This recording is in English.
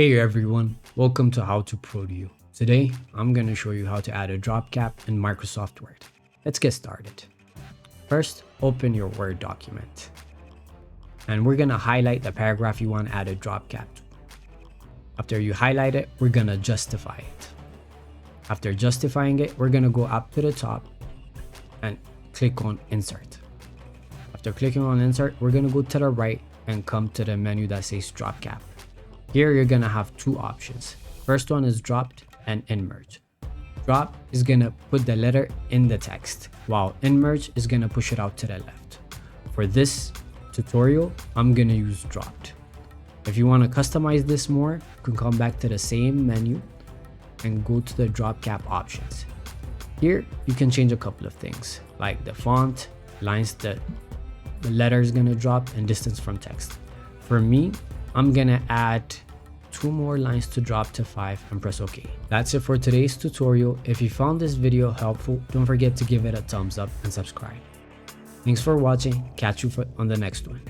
Hey everyone, welcome to How to Produce. Today, I'm going to show you how to add a drop cap in Microsoft Word. Let's get started. First, open your Word document. And we're going to highlight the paragraph you want to add a drop cap to. After you highlight it, we're going to justify it. After justifying it, we're going to go up to the top and click on Insert. After clicking on Insert, we're going to go to the right and come to the menu that says Drop Cap. Here you're gonna have two options. First one is dropped and InMerge. Drop is gonna put the letter in the text, while InMerge is gonna push it out to the left. For this tutorial, I'm gonna use dropped. If you wanna customize this more, you can come back to the same menu and go to the drop cap options. Here, you can change a couple of things, like the font, lines that the letter is gonna drop, and distance from text. For me, I'm gonna add 2 more lines to drop to 5 and press OK. That's it for today's tutorial. If you found this video helpful, don't forget to give it a thumbs up and subscribe. Thanks for watching. Catch you on the next one.